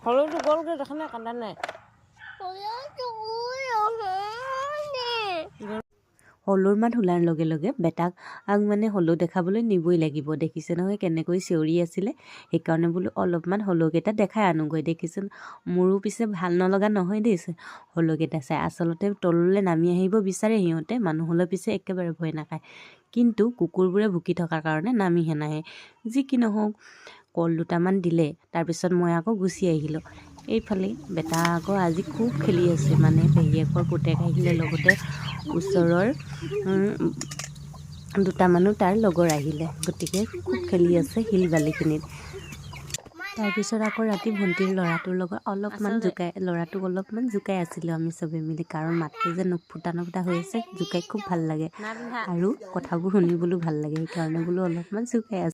হলুটো গ'লগৈ দেখা নাই কান্দা নাই হলুৰ মাত শুনাৰ লগে লগে বেটাক মানে হলু দেখাবলৈ নিবই লাগিব। দেখিছে নহয় কেনেকৈ চিঞৰি আছিলে। সেইকাৰণে বোলো অলপমান হলুকেইটা দেখাই আনোগৈ। দেখিছোন মোৰো পিছে ভাল নলগা নহয় দেই হলুকেইটা চাই। আচলতে তললৈ নামি আহিব বিচাৰে সিহঁতে, মানুহলৈ পিছে একেবাৰে ভয় নাখায়। কিন্তু কুকুৰবোৰে ভুকি থকাৰ কাৰণে নামিহে নাহে। যি কি নহওক কল দুটামান দিলে। তাৰপিছত মই আকৌ গুচি আহিলোঁ। এইফালে বেটা আকৌ আজি খুব খেলি আছে, মানে পেহীয়েকৰ পুতেক আহিলে, লগতে ওচৰৰ দুটামানো তাৰ লগৰ আহিলে। গতিকে খুব খেলি আছে শিল বালিখিনিত। তাৰপিছত আকৌ ৰাতি ভণ্টিৰ ল'ৰাটোৰ লগত ল'ৰাটোক অলপমান জোকাই আছিলোঁ আমি চবে মিলি। কাৰণ মাতটো যে নুফুটা হৈ আছে, জোকাই খুব ভাল লাগে আৰু কথাবোৰ শুনিবলৈও ভাল লাগে। সেইকাৰণে বোলো অলপমান জোকাই আছিলোঁ।